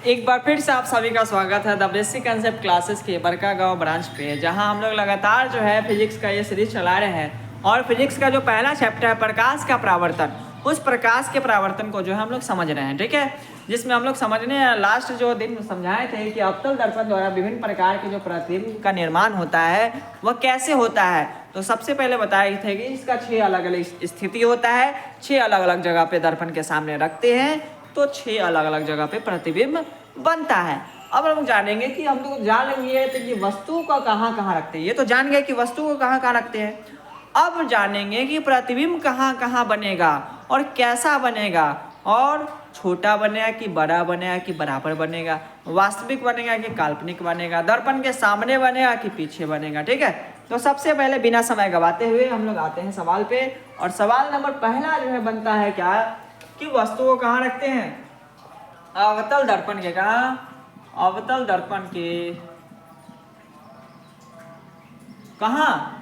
एक बार फिर से आप सभी का स्वागत है द बेसिक कंसेप्ट क्लासेस के बड़कागांव ब्रांच पे, जहां हम लोग लगातार जो है फिजिक्स का ये सीरीज चला रहे हैं। और फिजिक्स का जो पहला चैप्टर है प्रकाश का परावर्तन, उस प्रकाश के परावर्तन को जो है हम लोग समझ रहे हैं, ठीक है। जिसमें हम लोग समझने लास्ट जो दिन समझाए थे कि अवतल दर्पण द्वारा विभिन्न प्रकार के जो प्रतिबिंब का निर्माण होता है वह कैसे होता है। तो सबसे पहले बताए थे कि इसका 6 अलग अलग स्थिति होता है, 6 अलग अलग जगह पे दर्पण के सामने रखते हैं तो 6 अलग अलग जगह पे प्रतिबिंब बनता है। अब हम जानेंगे कि हम लोग जान लेंगे तो कि वस्तु को कहाँ कहाँ रखते हैं। ये तो जान गए कि वस्तु को कहाँ कहाँ रखते हैं। अब जानेंगे कि प्रतिबिंब कहाँ कहाँ बनेगा और कैसा बनेगा, और छोटा बनेगा कि बड़ा बनेगा कि बराबर बनेगा, वास्तविक बनेगा कि काल्पनिक बनेगा, दर्पण के सामने बनेगा कि पीछे बनेगा, ठीक है। तो सबसे पहले बिना समय गवाते हुए हम लोग आते हैं सवाल पे। और सवाल नंबर पहला जो है बनता है क्या कि वस्तु को कहाँ रखते हैं, अवतल दर्पण के, कहाँ, अवतल दर्पण के कहाँ,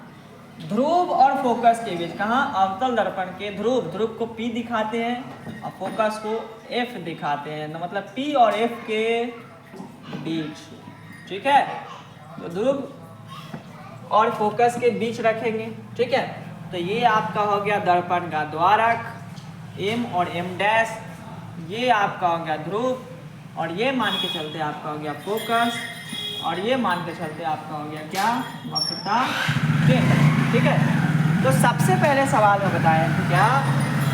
ध्रुव और फोकस के बीच। कहाँ, अवतल दर्पण के ध्रुव, ध्रुव को P दिखाते हैं और फोकस को F दिखाते हैं, तो मतलब P और F के बीच, ठीक है। तो ध्रुव और फोकस के बीच रखेंगे, ठीक है। तो ये आपका हो गया दर्पण का द्वारक M और M डैश, ये आपका हो गया ध्रुव, और ये मान के चलते आपका हो गया फोकस, और ये मान के चलते आपका हो गया क्या, वक्रता केंद्र, ठीक है। तो सबसे पहले सवाल में बताया कि क्या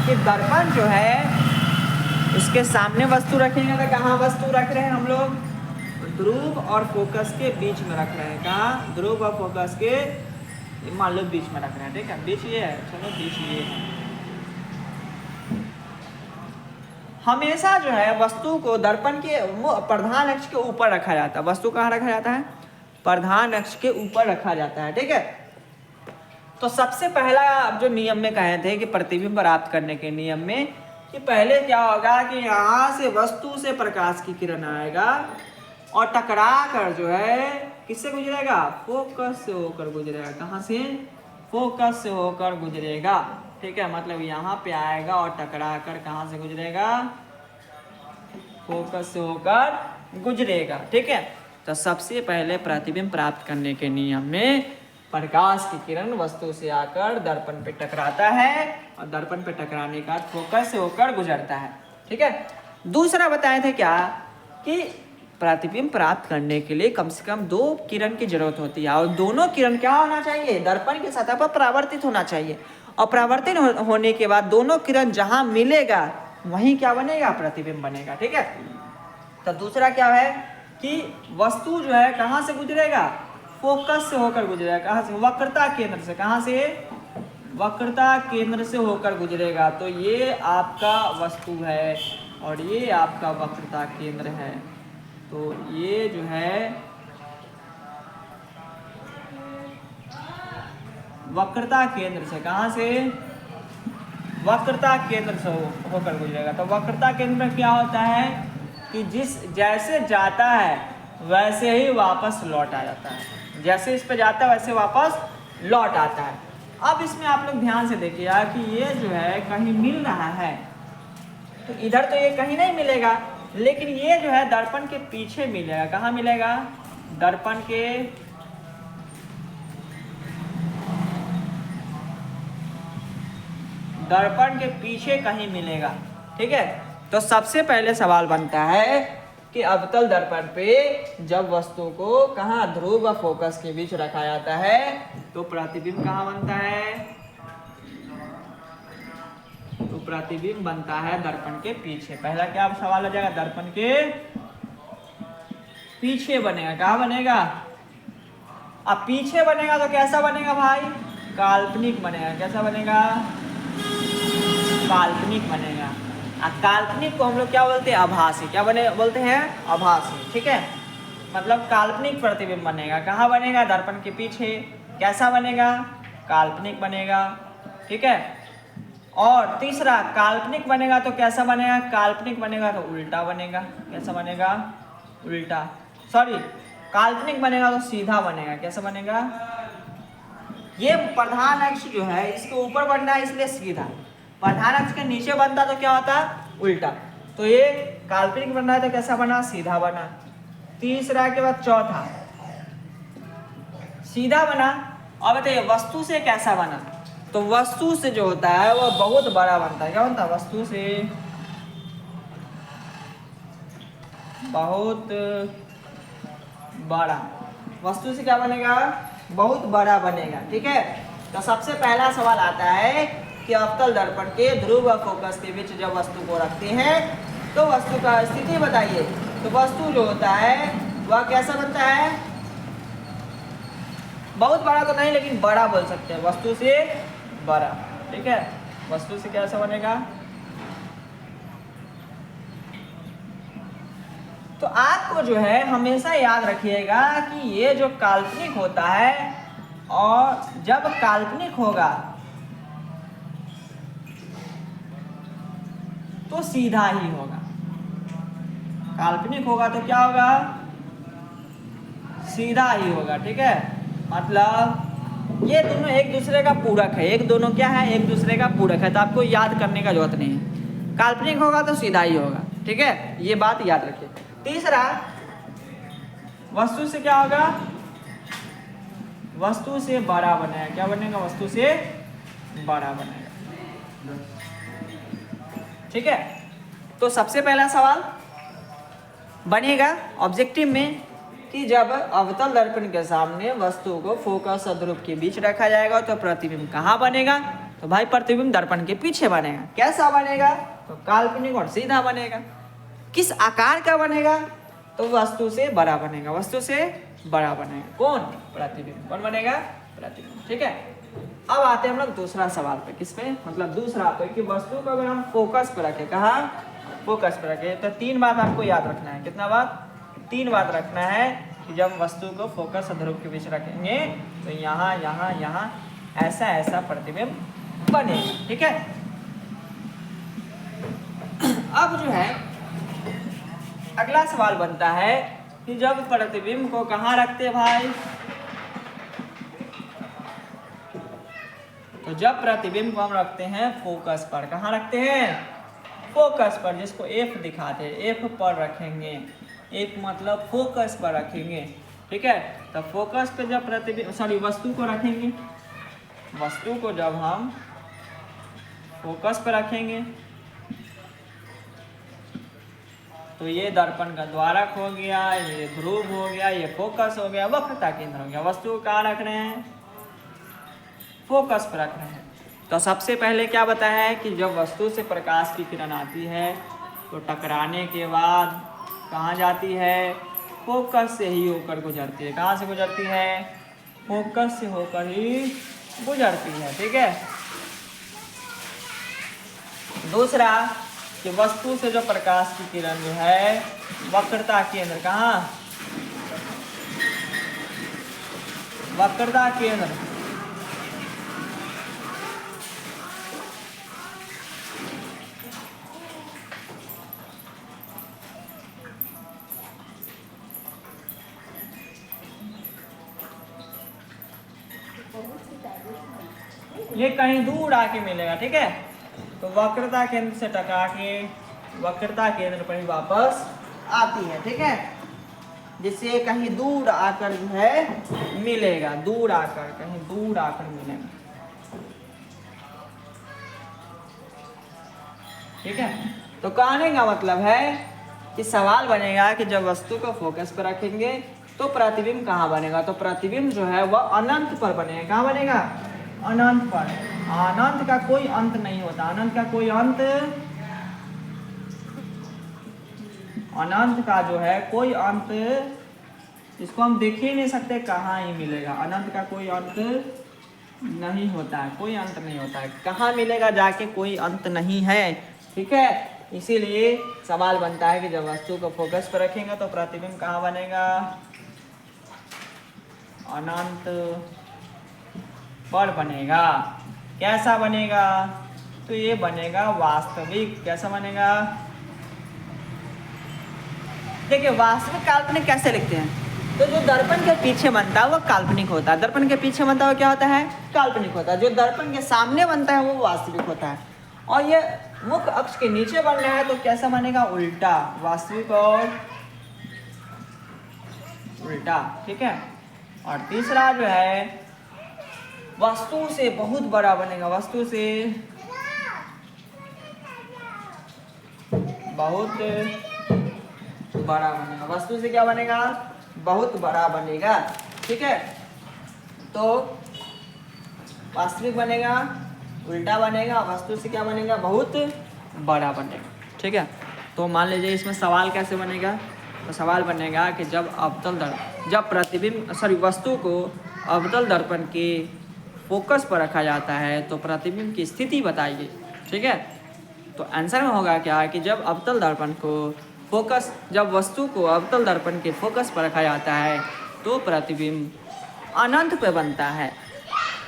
कि दर्पण जो है उसके सामने वस्तु रखेंगे तो कहाँ वस्तु रख रहे हैं हम लोग, ध्रुव और फोकस के बीच में रख रहे हैं। कहाँ, ध्रुव और फोकस के मान लो बीच में रख रहे हैं, ठीक है। बीच ये है, चलो बीच ये है। हमेशा जो है वस्तु को दर्पण के प्रधान अक्ष के ऊपर रखा जाता है। वस्तु कहाँ रखा जाता है, प्रधान अक्ष के ऊपर रखा जाता है, ठीक है। तो सबसे पहला जो नियम में कहे थे कि प्रतिबिंब प्राप्त करने के नियम में कि पहले क्या होगा कि यहाँ से वस्तु से प्रकाश की किरण आएगा और टकरा कर जो है किससे गुजरेगा, फोकस से होकर गुजरेगा। कहाँ से, फोकस से होकर गुजरेगा, ठीक है। मतलब यहाँ पे आएगा और टकरा कर कहाँ से गुजरेगा, फोकस से होकर गुजरेगा, ठीक है। तो सबसे पहले प्रतिबिंब प्राप्त करने के नियम में प्रकाश की किरण वस्तु से आकर दर्पण पे टकराता है और दर्पण पे टकराने का फोकस से होकर गुजरता है, ठीक है। दूसरा बताए थे क्या कि प्रतिबिंब प्राप्त करने के लिए कम से कम 2 किरण की जरूरत होती है, और दोनों किरण क्या होना चाहिए, दर्पण की सतह पर परावर्तित होना चाहिए। और परावर्तित होने के बाद दोनों किरण जहां मिलेगा वहीं क्या बनेगा, प्रतिबिंब बनेगा, ठीक है। तो दूसरा क्या है कि वस्तु जो है कहां से गुजरेगा, फोकस से होकर गुजरेगा। कहां से, वक्रता केंद्र से। कहां से, वक्रता केंद्र से होकर गुजरेगा। तो ये आपका वस्तु है और ये आपका वक्रता केंद्र है। तो ये जो है वक्रता केंद्र से, कहां से, वक्रता केंद्र से होकर गुजरेगा। तो वक्रता केंद्र में क्या होता है कि जैसे जाता है वैसे ही वापस लौट आ जाता है, जैसे इस पे जाता है वैसे वापस लौट आता है। अब इसमें आप लोग ध्यान से देखिएगा कि ये जो है कहीं मिल रहा है, तो इधर तो ये कहीं नहीं मिलेगा, लेकिन ये जो है दर्पण के पीछे मिलेगा। कहाँ मिलेगा, दर्पण के पीछे कहीं मिलेगा, ठीक है। तो सबसे पहले सवाल बनता है कि अवतल दर्पण पे जब वस्तु को कहाँ, ध्रुव व फोकस के बीच रखा जाता है तो प्रतिबिंब कहाँ बनता है, तो प्रतिबिंब बनता है दर्पण के पीछे। पहला क्या सवाल हो जाएगा, दर्पण के पीछे बनेगा। कहाँ बनेगा, अब पीछे बनेगा तो कैसा बनेगा भाई, काल्पनिक बनेगा। कैसा बनेगा, काल्पनिक बनेगा। काल्पनिक को हम लोग क्या बोलते हैं, आभासी। क्या बोलते हैं, आभासी, ठीक है। मतलब काल्पनिक प्रतिबिंब बनेगा। कहाँ बनेगा, दर्पण के पीछे। कैसा बनेगा, काल्पनिक बनेगा, ठीक है। और तीसरा काल्पनिक बनेगा तो कैसा बनेगा, काल्पनिक बनेगा तो उल्टा बनेगा। कैसा बनेगा, उल्टा, सॉरी, काल्पनिक बनेगा तो सीधा बनेगा। कैसा बनेगा, ये प्रधान अक्ष जो है इसके ऊपर बनना है इसलिए सीधा, प्रधान अक्ष के नीचे बनता तो क्या होता, उल्टा। तो ये काल्पनिक बन रहा है तो कैसा बना, सीधा बना। तीसरा के बाद चौथा सीधा बना। अब बताइए वस्तु से कैसा बना, तो वस्तु से जो होता है वह बहुत बड़ा बनता है। क्या बनता है, वस्तु से बहुत बड़ा। वस्तु से क्या बनेगा, बहुत बड़ा बनेगा। ठीक है, तो सबसे पहला सवाल आता है कि अवतल दर्पण के ध्रुव व फोकस के बीच जब वस्तु को रखते हैं तो वस्तु का स्थिति बताइए। तो वस्तु जो होता है वह कैसा बनता है, बहुत बड़ा तो नहीं लेकिन बड़ा बोल सकते हैं, वस्तु से बड़ा। ठीक है, वस्तु से कैसा बनेगा। तो आपको जो है हमेशा याद रखिएगा कि ये जो काल्पनिक होता है और जब काल्पनिक होगा तो सीधा ही होगा। काल्पनिक होगा तो क्या होगा, सीधा ही होगा। ठीक है, मतलब ये दोनों एक दूसरे का पूरक है। एक दोनों क्या है, एक दूसरे का पूरक है, तो आपको याद करने का जरूरत नहीं है। काल्पनिक होगा तो सीधा ही होगा। ठीक है, ये बात याद रखिए। तीसरा, वस्तु से क्या होगा, वस्तु से बड़ा बनेगा। क्या बनेगा, वस्तु से बड़ा बनेगा। ठीक है, तो सबसे पहला सवाल बनेगा ऑब्जेक्टिव में कि जब अवतल दर्पण के सामने वस्तु को फोकस और ध्रुव के बीच रखा जाएगा तो प्रतिबिंब कहाँ बनेगा, तो भाई प्रतिबिंब दर्पण के पीछे बनेगा। कैसा बनेगा, तो काल्पनिक और सीधा बनेगा। किस आकार का बनेगा, तो वस्तु से बड़ा बनेगा। वस्तु से बड़ा बनेगा कौन, प्रतिबिंब। कौन बनेगा, प्रतिबिंब। ठीक है, अब आते हैं हम लोग दूसरा सवाल पे। किस पे, मतलब दूसरा पे कि वस्तु को अगर हम फोकस पे रखें, कहाँ, फोकस पे रखें, तो 3 बात आपको याद रखना है। कितना बात, 3 बात रखना है कि जब वस्तु को फोकस और ध्रुव के बीच रखेंगे तो यहाँ यहाँ यहाँ ऐसा ऐसा प्रतिबिंब बनेगा। ठीक है, अब जो है अगला सवाल बनता है कि जब प्रतिबिंब को कहाँ रखते हैं भाई, तो जब प्रतिबिंब को हम रखते हैं फोकस पर। कहाँ रखते हैं, फोकस पर, जिसको F दिखाते हैं, F पर रखेंगे। एक मतलब फोकस पर रखेंगे। ठीक है, तो फोकस पे जब प्रतिबिंब वस्तु को रखेंगे, वस्तु को जब हम फोकस पर रखेंगे तो ये दर्पण का द्वारक हो गया, ये ध्रुव हो गया, ये फोकस हो गया, वक्रता केंद्र हो गया। वस्तु को कहाँ रख रहे हैं, फोकस पर रख रहे हैं। तो सबसे पहले क्या बताया है कि जब वस्तु से प्रकाश की किरण आती है तो टकराने के बाद कहाँ जाती है, फोकस से ही होकर गुजरती है। कहाँ से गुजरती है, फोकस से होकर ही गुजरती है। ठीक है, दूसरा कि वस्तु से जो प्रकाश की किरण जो है वक्रता केंद्र, कहाँ, वक्रता केंद्र ये कहीं दूर आके मिलेगा। ठीक है, तो वक्रता केंद्र से टकरा के वक्रता केंद्र पर ही वापस आती है। ठीक है, जिससे कहीं दूर आकर जो है मिलेगा, दूर आकर, कहीं दूर आकर मिलेगा। ठीक है, तो कहने का मतलब है कि सवाल बनेगा कि जब वस्तु को फोकस पर रखेंगे तो प्रतिबिंब कहाँ बनेगा, तो प्रतिबिंब जो है वह अनंत पर बनेगा। कहाँ बनेगा, अनंत पर। अनंत का कोई अंत नहीं होता, अनंत का कोई अंत, अनंत का जो है कोई अंत, इसको हम देख ही नहीं सकते, कहाँ ही मिलेगा। अनंत का कोई अंत नहीं होता है, कोई अंत नहीं होता है। कहाँ मिलेगा जाके, कोई अंत नहीं है। ठीक है, इसीलिए सवाल बनता है कि जब वस्तु को फोकस पर रखेंगे तो प्रतिबिंब कहाँ बनेगा, अनंत पर बनेगा। कैसा बनेगा, तो ये बनेगा वास्तविक। कैसा बनेगा, देखिए वास्तविक काल्पनिक कैसे लिखते हैं, तो जो दर्पण के पीछे बनता है वो काल्पनिक होता है। दर्पण के पीछे बनता है वो क्या होता है, काल्पनिक होता है। जो दर्पण के सामने बनता है वो वास्तविक होता है। और ये मुख्य अक्ष के नीचे बन रहा है तो कैसा बनेगा, उल्टा, वास्तविक और उल्टा, ठीक है। और तीसरा जो है वस्तु से बहुत बड़ा बनेगा, वस्तु से बहुत बड़ा बनेगा, वस्तु से क्या बनेगा, बहुत बड़ा बनेगा, ठीक है। तो वास्तविक बनेगा, उल्टा बनेगा, वस्तु से क्या बनेगा, बहुत बड़ा बनेगा, ठीक है। तो मान लीजिए इसमें सवाल कैसे बनेगा, तो सवाल बनेगा कि जब वस्तु को अवतल दर्पण के फोकस पर रखा जाता है तो प्रतिबिंब की स्थिति बताइए, ठीक है। तो आंसर में होगा क्या कि जब वस्तु को अवतल दर्पण के फोकस पर रखा जाता है तो प्रतिबिंब अनंत पे बनता है।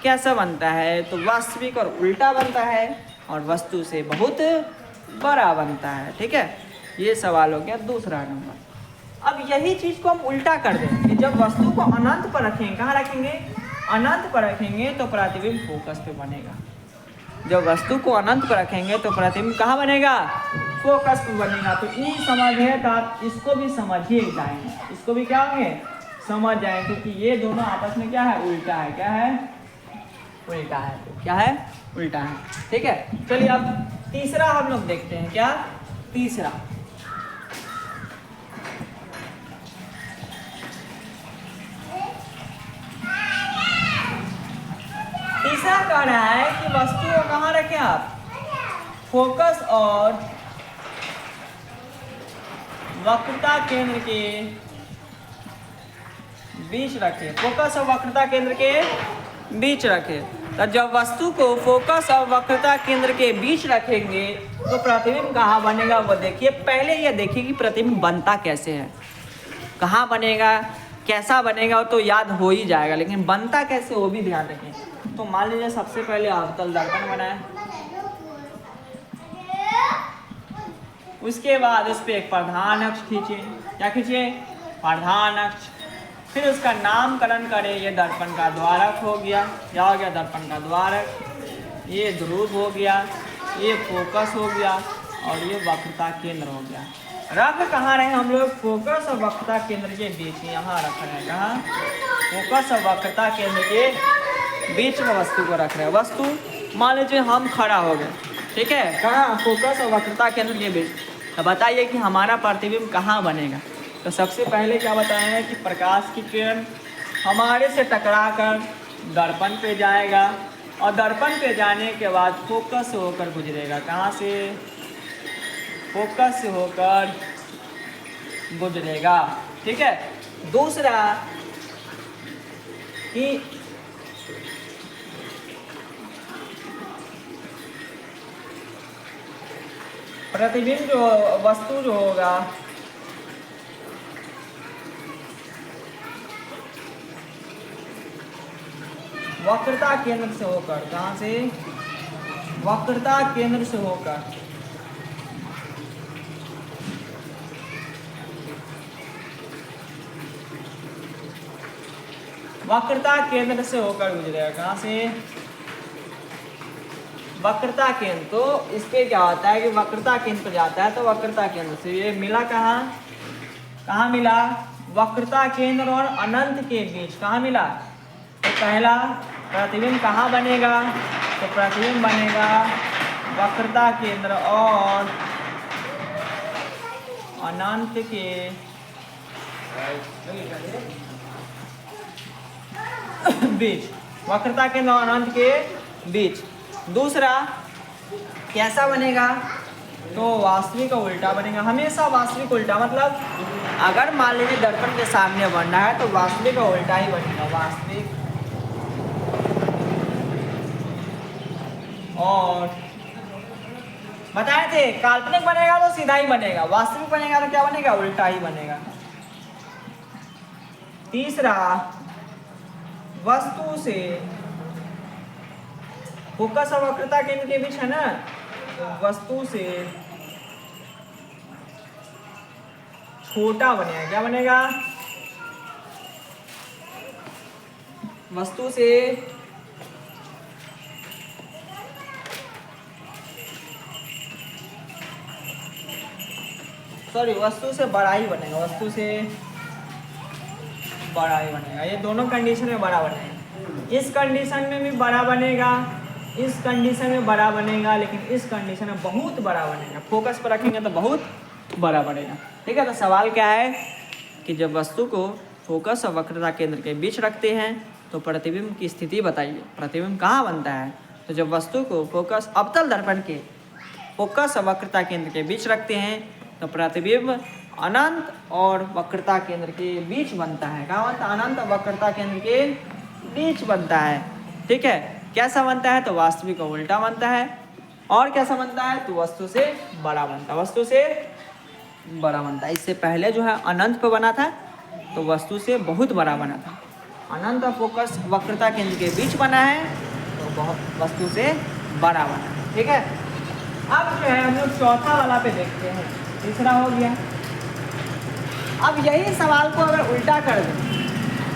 कैसा बनता है, तो वास्तविक और उल्टा बनता है और वस्तु से बहुत बड़ा बनता है, ठीक है। ये सवाल हो गया दूसरा नंबर। अब यही चीज़ को हम उल्टा कर दें कि जब वस्तु को अनंत पर रखेंगे, कहाँ रखेंगे, अनंत पर रखेंगे तो प्रतिबिंब फोकस पे बनेगा। जब वस्तु को अनंत पर रखेंगे तो प्रतिबिंब कहाँ बनेगा, फोकस पे बनेगा। तो ये समझ है तो आप इसको भी समझिए जाएंगे, इसको भी क्या होंगे, समझ जाएंगे, क्योंकि ये दोनों आपस में क्या है, उल्टा है, क्या है, उल्टा है, क्या है, उल्टा है, ठीक है। चलिए अब तीसरा हम लोग देखते हैं, क्या तीसरा, कह रहा है कि वस्तु को कहाँ रखें आप, फोकस और वक्रता केंद्र के बीच रखें, फोकस और वक्रता केंद्र के बीच रखें। तो जब वस्तु को फोकस और वक्रता केंद्र के बीच रखेंगे तो प्रतिबिंब कहाँ बनेगा वो देखिए। पहले ये देखिए कि प्रतिबिंब बनता कैसे है, कहाँ बनेगा, कैसा बनेगा तो याद हो ही जाएगा, लेकिन बनता कैसे वो भी ध्यान रखें। तो मान लीजिए सबसे पहले अवतल दर्पण बनाए, उसके बाद उस पर एक प्रधान अक्ष खींचे, क्या खींचे, प्रधान अक्ष। फिर उसका नामकरण करें, ये दर्पण का द्वारक हो गया, क्या हो गया, दर्पण का द्वारक, ये ध्रुव हो गया, ये फोकस हो गया और ये वक्रता केंद्र हो गया। रख कहाँ रहे हम लोग, फोकस और वक्रता केंद्र के बीच, यहाँ रख रहे हैं, कहाँ, फोकस और वक्रता केंद्र के बीच में वस्तु को रख रहे हैं। वस्तु मान लीजिए हम खड़ा हो गए, ठीक है, कहाँ, फोकस और वक्रता केंद्र के बीच। तो बताइए कि हमारा प्रतिबिंब कहाँ बनेगा। तो सबसे पहले क्या बताया है कि प्रकाश की किरण हमारे से टकराकर दर्पण पे जाएगा और दर्पण पे जाने के बाद फोकस से होकर गुजरेगा, कहाँ से, फोकस से होकर गुजरेगा, ठीक है। दूसरा कि प्रतिबिंब जो वस्तु जो होगा वक्रता केंद्र से होकर, कहाँ से, वक्रता केंद्र से होकर वक्रता केंद्र से होकर गुजरेगा, कहाँ से, वक्रता केंद्र। तो इस पे क्या होता है कि वक्रता केंद्र पर जाता है तो वक्रता केंद्र से ये मिला, कहाँ, कहाँ मिला, वक्रता केंद्र और अनंत के बीच, कहाँ मिला। तो पहला प्रतिबिंब कहाँ बनेगा, तो प्रतिबिंब बनेगा वक्रता केंद्र और अनंत के बीच, वक्रता केंद्र और अनंत के बीच। दूसरा कैसा बनेगा, तो वास्तविक और उल्टा बनेगा, हमेशा वास्तविक उल्टा, मतलब अगर मान लीजिए दर्पण के सामने बनना है तो वास्तविक और उल्टा ही बनेगा, वास्तविक और बताए थे काल्पनिक बनेगा तो सीधा ही बनेगा, वास्तविक बनेगा तो क्या बनेगा, उल्टा ही बनेगा। तीसरा वस्तु से फोकस और वक्रता केंद्र के बीच है ना, वस्तु से छोटा बनेगा, क्या बनेगा, वस्तु से सॉरी वस्तु से बड़ा ही बनेगा, वस्तु से बड़ा ही बनेगा। ये दोनों कंडीशन में बड़ा बनेगा। इस कंडीशन में भी बड़ा बनेगा, इस कंडीशन में बड़ा बनेगा, लेकिन इस कंडीशन में बहुत बड़ा बनेगा। फोकस पर रखेंगे तो बहुत बड़ा बनेगा। ठीक है, तो सवाल क्या है कि जब वस्तु को फोकस और वक्रता केंद्र के बीच रखते हैं तो प्रतिबिंब की स्थिति बताइए। प्रतिबिंब कहाँ बनता है? तो जब वस्तु को फोकस अवतल दर्पण के फोकस और वक्रता केंद्र के बीच रखते हैं तो प्रतिबिंब अनंत और वक्रता केंद्र के बीच बनता है। कहाँ बनता है? अनंत और वक्रता केंद्र के बीच बनता है। ठीक है, कैसा बनता है? तो वास्तविक का उल्टा बनता है। और कैसा बनता है? तो वस्तु से बड़ा बनता है, वस्तु से बड़ा बनता है। इससे पहले जो है अनंत पे बना था तो वस्तु से बहुत बड़ा बना था। अनंत और फोकस वक्रता केंद्र के बीच बना है तो बहुत वस्तु से बड़ा बना है। ठीक है, अब जो है हम लोग चौथा वाला पे देखते हैं। तीसरा हो गया। अब यही सवाल को अगर उल्टा कर दें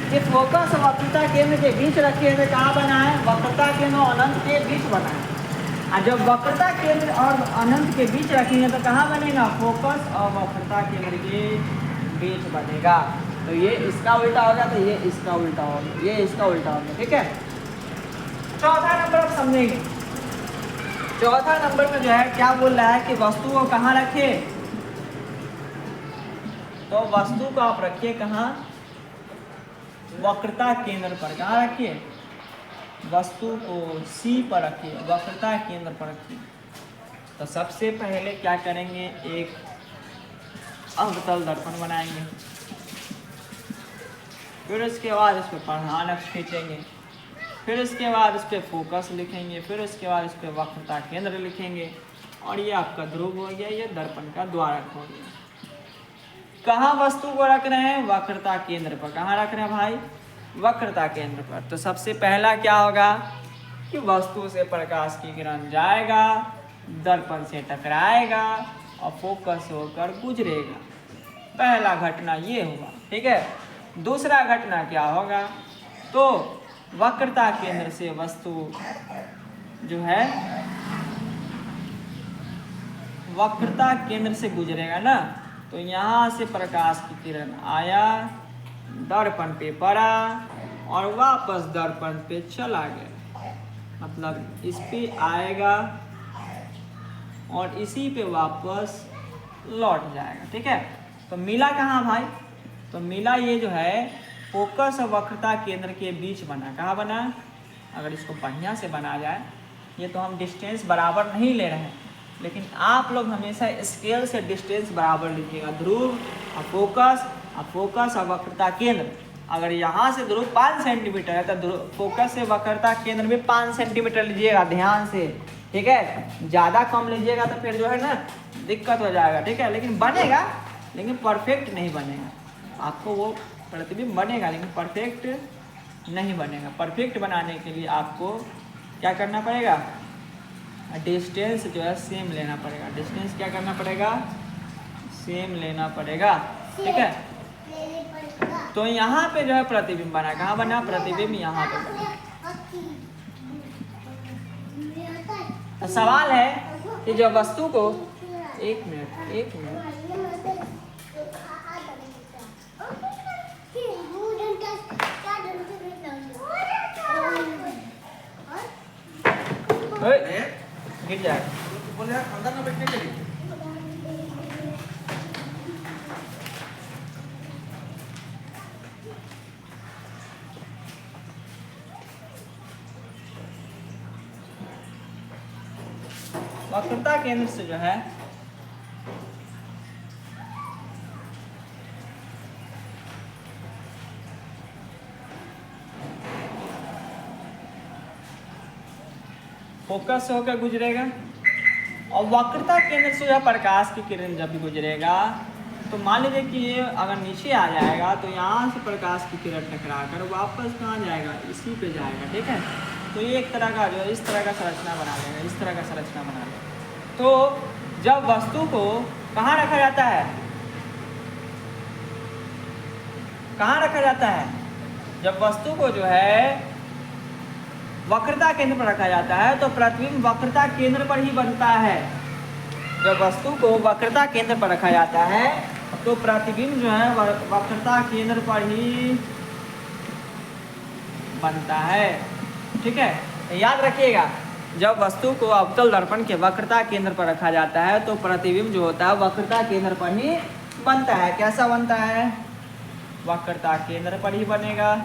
कि फोकस और वक्रता केंद्र के बीच रखे तो कहाँ बना है? वक्रता केंद्र और अनंत के बीच बना है। और जब वक्रता केंद्र और अनंत के बीच रखेंगे तो कहाँ बनेगा? फोकस और वक्रता केंद्र के बीच बनेगा। तो ये इसका उल्टा हो गया, तो ये इसका उल्टा हो गया, ये इसका उल्टा हो गया। ठीक है, चौथा नंबर आप समझेंगे। चौथा नंबर में जो है क्या बोल रहा है कि वस्तु को कहाँ रखे? तो वस्तु को आप रखिए कहाँ? वक्रता केंद्र पर। कहाँ रखिए? वस्तु को C पर रखिए, वक्रता केंद्र पर रखिए। तो सबसे पहले क्या करेंगे? एक अवतल दर्पण बनाएंगे, फिर उसके बाद इस पर प्रधान अक्ष खींचेंगे, फिर इसके बाद इस पर फोकस लिखेंगे, फिर उसके बाद इस पर वक्रता केंद्र लिखेंगे और ये आपका ध्रुव हो गया, ये दर्पण का द्वारक हो गया। कहाँ वस्तु को रख रहे हैं? वक्रता केंद्र पर। कहाँ रख रहे हैं भाई? वक्रता केंद्र पर। तो सबसे पहला क्या होगा कि वस्तु से प्रकाश की किरण जाएगा, दर्पण से टकराएगा और फोकस होकर गुजरेगा। पहला घटना ये हुआ। ठीक है, दूसरा घटना क्या होगा? तो वक्रता केंद्र से वस्तु जो है वक्रता केंद्र से गुजरेगा ना, तो यहाँ से प्रकाश की किरण आया, दर्पण पे पड़ा और वापस दर्पण पे चला गया। मतलब इस पे आएगा और इसी पे वापस लौट जाएगा। ठीक है, तो मिला कहाँ भाई? तो मिला ये जो है फोकस और वक्रता केंद्र के बीच बना। कहाँ बना? अगर इसको बढ़िया से बना जाए, ये तो हम डिस्टेंस बराबर नहीं ले रहे हैं, लेकिन आप लोग हमेशा स्केल से डिस्टेंस बराबर लिखिएगा। ध्रुव और फोकस और वक्रता केंद्र। अगर यहाँ से ध्रुव 5 सेंटीमीटर है तो फोकस से वक्रता केंद्र भी 5 सेंटीमीटर लीजिएगा ध्यान से। ठीक है, ज़्यादा कम लीजिएगा तो फिर जो है ना दिक्कत हो जाएगा। ठीक है, लेकिन बनेगा, लेकिन परफेक्ट नहीं बनेगा। आपको वो प्रतिबिंब बनेगा लेकिन परफेक्ट नहीं बनेगा। परफेक्ट बनाने के लिए आपको क्या करना पड़ेगा? डिस्टेंस जो है सेम लेना पड़ेगा। डिस्टेंस क्या करना पड़ेगा? सेम लेना पड़ेगा। ठीक है, तो यहाँ पे जो है प्रतिबिंब बना। कहाँ बना? प्रतिबिंब यहाँ पे बना। तो सवाल है कि जब वस्तु को एक मिनट गिर जाएगा। बोले अंदर ना बैठने के लिए। वक्रता केंद्र से जो है फोकस से होकर गुजरेगा और वक्रता केंद्र से जो प्रकाश की किरण जब भी गुजरेगा तो मान लीजिए कि ये अगर नीचे आ जाएगा तो यहाँ से प्रकाश की किरण टकरा कर वापस कहाँ जाएगा? इसी पे जाएगा। ठीक है, तो ये एक तरह का जो है इस तरह का संरचना बना लेगा, इस तरह का संरचना बना लेगा। तो जब वस्तु को कहाँ रखा जाता है? कहाँ रखा जाता है? जब वस्तु को जो है वक्रता केंद्र पर रखा जाता है तो प्रतिबिंब वक्रता केंद्र पर ही बनता है। जब वस्तु को वक्रता केंद्र पर रखा जाता है तो प्रतिबिंब जो है वक्रता केंद्र पर ही बनता है। ठीक है, याद रखिएगा, जब वस्तु को अवतल दर्पण के वक्रता केंद्र पर रखा जाता है तो प्रतिबिंब जो होता है वक्रता केंद्र पर ही बनता है। कैसा बनता है? वक्रता केंद्र पर ही बनेगा।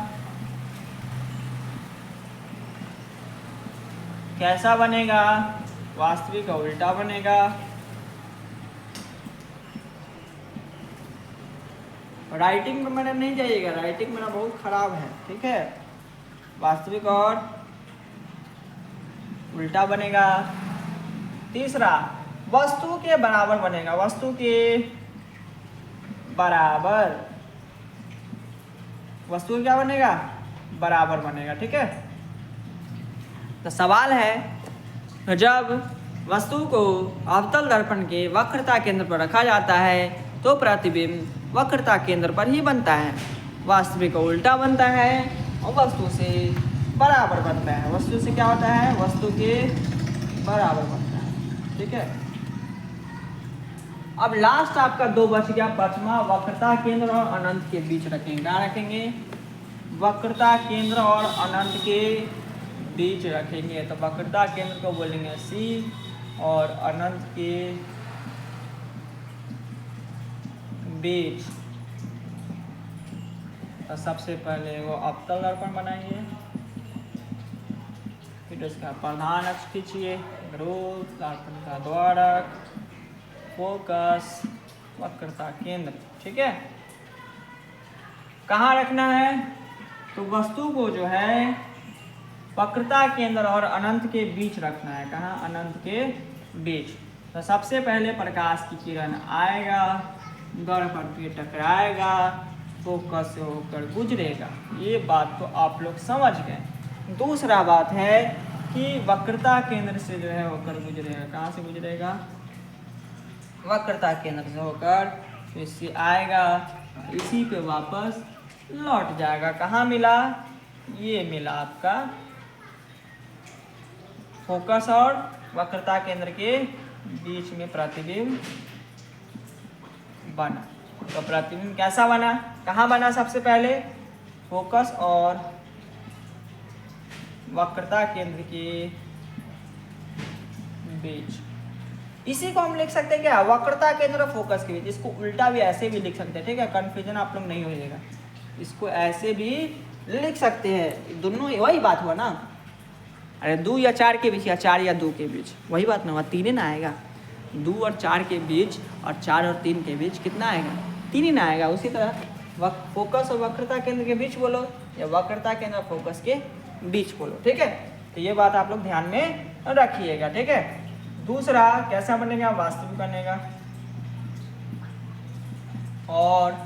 कैसा बनेगा? वास्तविक का उल्टा बनेगा। राइटिंग में मेरा नहीं जाइएगा, राइटिंग मेरा बहुत खराब है। ठीक है, वास्तविक और उल्टा बनेगा। तीसरा, वस्तु के बराबर बनेगा। वस्तु के बराबर, वस्तु क्या बनेगा? बराबर बनेगा। ठीक है, तो सवाल है, जब वस्तु को अवतल दर्पण के वक्रता केंद्र पर रखा जाता है तो प्रतिबिंब वक्रता केंद्र पर ही बनता है। वास्तविक का उल्टा बनता है और वस्तु से बराबर बनता है। वस्तु से क्या होता है? वस्तु के बराबर बनता है। ठीक है, अब लास्ट आपका 2 बच गया। पांचवा, वक्रता केंद्र और अनंत के बीच रखेंगे। क्या रखेंगे? वक्रता केंद्र और अनंत के बीच रखेंगे। तो वक्रता केंद्र को बोलेंगे C और अनंत के बीच। तो सबसे पहले वो अवतल दर्पण बनाइए, फिर उसका प्रधान अक्ष खींचिए, ग्रोथ, दर्पण का द्वारक, फोकस, वक्रता केंद्र। ठीक है, कहाँ रखना है? तो वस्तु को जो है वक्रता केंद्र और अनंत के बीच रखना है। कहाँ? अनंत के बीच। तो सबसे पहले प्रकाश की किरण आएगा, दर्पण पे टकराएगा, फोकस से होकर गुजरेगा। ये बात तो आप लोग समझ गए। दूसरा बात है कि वक्रता केंद्र से जो है होकर गुजरेगा। कहाँ से गुजरेगा? वक्रता केंद्र से होकर फिर से आएगा, इसी पे वापस लौट जाएगा। कहाँ मिला? ये मिला आपका फोकस और वक्रता केंद्र के बीच में प्रतिबिंब बना। तो प्रतिबिंब कैसा बना? कहाँ बना? सबसे पहले फोकस और वक्रता केंद्र के बीच। इसी को हम लिख सकते हैं क्या? वक्रता केंद्र और फोकस के बीच। इसको उल्टा भी ऐसे भी लिख सकते हैं। ठीक है, कंफ्यूजन आप लोग नहीं होइएगा। इसको ऐसे भी लिख सकते हैं। दोनों वही बात हुआ ना। अरे 2 या 4 के बीच या 4 या 2 के बीच, वही बात ना हुआ। 3 ही ना आएगा। 2 और 4 के बीच और 4 और 3 के बीच कितना आएगा? 3 ही ना आएगा। उसी तरह फोकस और वक्रता केंद्र के बीच बोलो या वक्रता केंद्र और फोकस के बीच बोलो। ठीक है, तो ये बात आप लोग ध्यान में रखिएगा। ठीक है, दूसरा कैसा बनेगा? वास्तविक बनेगा और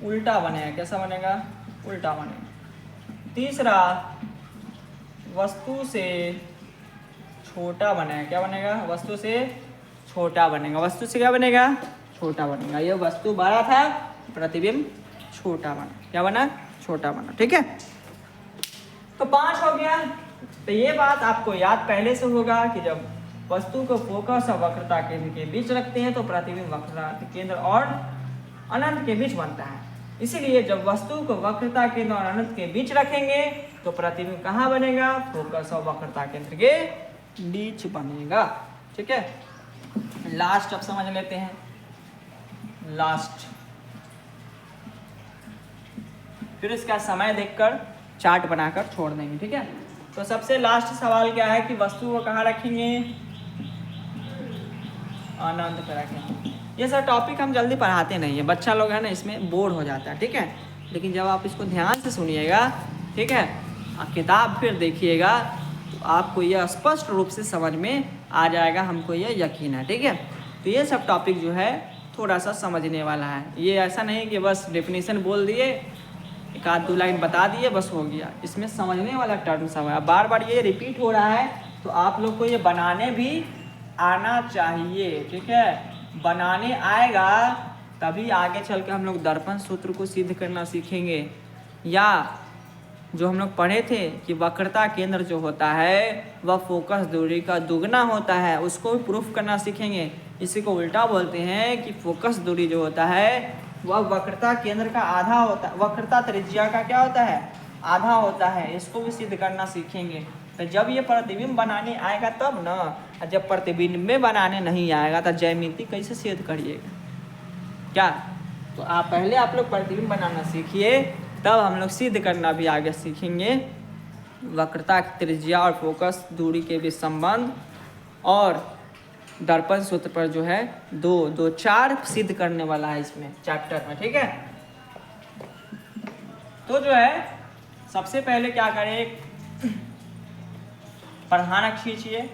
उल्टा बनेगा। कैसा बनेगा? उल्टा बनेगा। तीसरा, वस्तु से छोटा बनेगा। क्या बनेगा? वस्तु से छोटा बनेगा। वस्तु से क्या बनेगा? छोटा बनेगा। ये वस्तु बड़ा था, प्रतिबिंब छोटा बना। क्या बना? छोटा बना। ठीक है, तो 5 हो गया। तो ये बात आपको याद पहले से होगा कि जब वस्तु को फोकस और वक्रता केंद्र के बीच रखते हैं तो प्रतिबिंब वक्रता केंद्र और अनंत के बीच बनता है। इसीलिए जब वस्तु को वक्रता केंद्र और अनंत के बीच रखेंगे तो प्रतिबिंब कहाँ बनेगा? फोकस और वक्रता केंद्र के बीच बनेगा। ठीक है, लास्ट अब समझ लेते हैं। लास्ट, फिर इसका समय देखकर चार्ट बनाकर छोड़ देंगे। ठीक है, तो सबसे लास्ट सवाल क्या है कि वस्तु को कहाँ रखेंगे? अनंत पे रखेंगे। ये सब टॉपिक हम जल्दी पढ़ाते नहीं है, बच्चा लोग है ना इसमें बोर हो जाता है। ठीक है, लेकिन जब आप इसको ध्यान से सुनिएगा, ठीक है, किताब फिर देखिएगा तो आपको यह स्पष्ट रूप से समझ में आ जाएगा, हमको यह यकीन है। ठीक है, तो ये सब टॉपिक जो है थोड़ा सा समझने वाला है। ये ऐसा नहीं कि बस डेफिनेशन बोल दिए, एक आध 2 लाइन बता दिए, बस हो गया। इसमें समझने वाला टर्म सब है। बार बार ये रिपीट हो रहा है तो आप लोग को ये बनाने भी आना चाहिए। ठीक है, बनाने आएगा तभी आगे चल के हम लोग दर्पण सूत्र को सिद्ध करना सीखेंगे, या जो हम लोग पढ़े थे कि वक्रता केंद्र जो होता है वह फोकस दूरी का दुगना होता है, उसको भी प्रूफ करना सीखेंगे। इसी को उल्टा बोलते हैं कि फोकस दूरी जो होता है वह वक्रता केंद्र का आधा होता है, वक्रता त्रिज्या का क्या होता है, आधा होता है। इसको भी सिद्ध करना सीखेंगे। तो जब ये प्रतिबिंब बनाने आएगा तब ना, और जब प्रतिबिंब में बनाने नहीं आएगा तो ज्यामिति कैसे सिद्ध करिएगा क्या। तो आप लोग प्रतिबिंब बनाना सीखिए, तब हम लोग सिद्ध करना भी आगे सीखेंगे। वक्रता की त्रिज्या और फोकस दूरी के बीच संबंध और दर्पण सूत्र पर जो है दो चार सिद्ध करने वाला है इसमें चैप्टर में, ठीक है। तो जो है सबसे पहले क्या करें, प्रधानक खींचिए।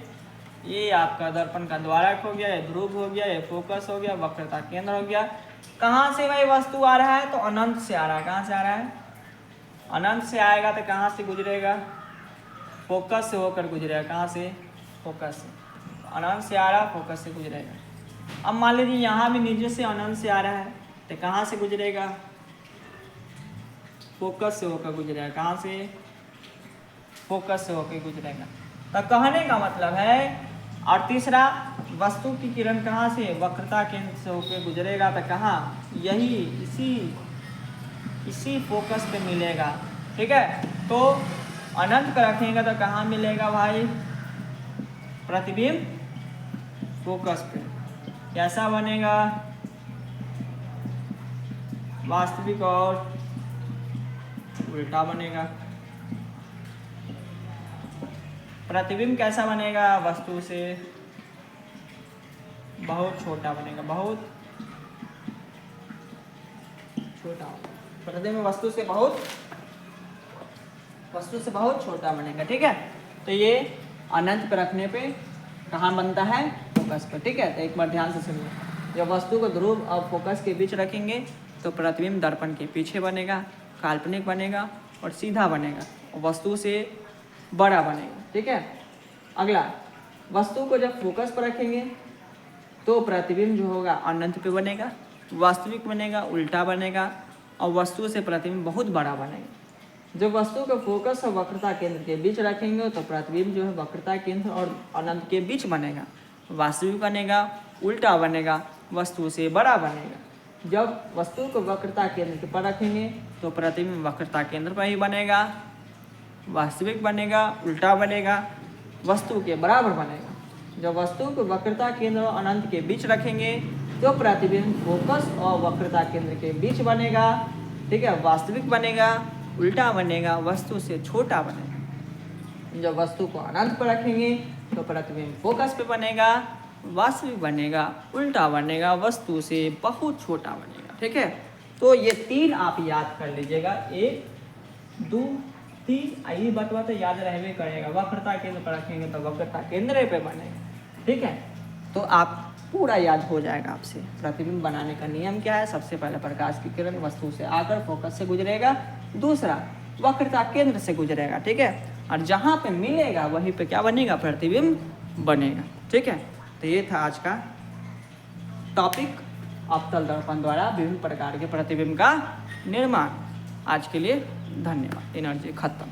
ये आपका दर्पण का द्वारक हो गया, ये ध्रुव हो गया, ये फोकस हो गया, वक्रता केंद्र हो गया। कहाँ से भाई वस्तु आ रहा है, तो अनंत से आ रहा है। कहाँ से आ रहा है, अनंत से आएगा तो कहाँ से गुजरेगा, फोकस से होकर गुजरेगा। कहाँ से, फोकस से। अनंत से आ रहा है, फोकस से गुजरेगा। अब मान लीजिए यहाँ भी नीचे से अनंत से आ रहा है तो कहाँ से गुजरेगा, फोकस से होकर गुजरेगा। कहाँ से, फोकस से होकर गुजरेगा। तो कहने का मतलब है, और तीसरा वस्तु की किरण कहाँ से, वक्रता केंद्र से होकर गुजरेगा तो कहाँ, यही इसी फोकस पे मिलेगा, ठीक है। तो अनंत पर रखेंगे तो कहाँ मिलेगा भाई, प्रतिबिंब फोकस पे। कैसा बनेगा, वास्तविक और उल्टा बनेगा। प्रतिबिंब कैसा बनेगा, वस्तु से बहुत छोटा बनेगा, बहुत छोटा। प्रतिबिंब वस्तु से बहुत छोटा बनेगा, ठीक है। तो ये अनंत पर रखने पे कहाँ बनता है, फोकस पर, ठीक है। तो एक बार ध्यान से सुनिए, जब वस्तु को ध्रुव और फोकस के बीच रखेंगे तो प्रतिबिंब दर्पण के पीछे बनेगा, काल्पनिक बनेगा और सीधा बनेगा और वस्तु से बड़ा बनेगा, ठीक है। अगला, वस्तु को जब फोकस पर रखेंगे तो प्रतिबिंब जो होगा अनंत पे बनेगा, वास्तविक बनेगा, उल्टा बनेगा और वस्तु से प्रतिबिंब बहुत बड़ा बनेगा। जब वस्तु को फोकस और वक्रता केंद्र के बीच रखेंगे तो प्रतिबिंब जो है वक्रता केंद्र और अनंत के बीच बनेगा, वास्तविक बनेगा, उल्टा बनेगा, वस्तु से बड़ा बनेगा। जब वस्तु को वक्रता केंद्र पर रखेंगे तो प्रतिबिंब वक्रता केंद्र पर ही बनेगा, वास्तविक बनेगा, उल्टा बनेगा, वस्तु के बराबर बनेगा। जब वस्तु को वक्रता केंद्र और अनंत के बीच रखेंगे तो प्रतिबिंब फोकस और वक्रता केंद्र के बीच बनेगा, ठीक है, वास्तविक बनेगा, उल्टा बनेगा, वस्तु से छोटा बनेगा। जब वस्तु को अनंत पर रखेंगे तो प्रतिबिंब फोकस पे बनेगा, वास्तविक बनेगा, उल्टा बनेगा, वस्तु से बहुत छोटा बनेगा, ठीक है। तो ये तीन आप याद कर लीजिएगा, 1 2 3। यही बतवा तो याद रहने करेगा। वक्रता केंद्र पर रखेंगे तो वक्रता केंद्र पे बनेगा, ठीक है। तो आप पूरा याद हो जाएगा आपसे। प्रतिबिंब बनाने का नियम क्या है, सबसे पहले प्रकाश की किरण वस्तु से आकर फोकस से गुजरेगा, दूसरा वक्रता केंद्र से गुजरेगा, ठीक है, और जहाँ पे मिलेगा वहीं पे क्या बनेगा, प्रतिबिंब बनेगा, ठीक है। तो ये था आज का टॉपिक, अवतल दर्पण द्वारा विभिन्न प्रकार के प्रतिबिंब का निर्माण। आज के लिए धन्यवाद। एनर्जी खत्म।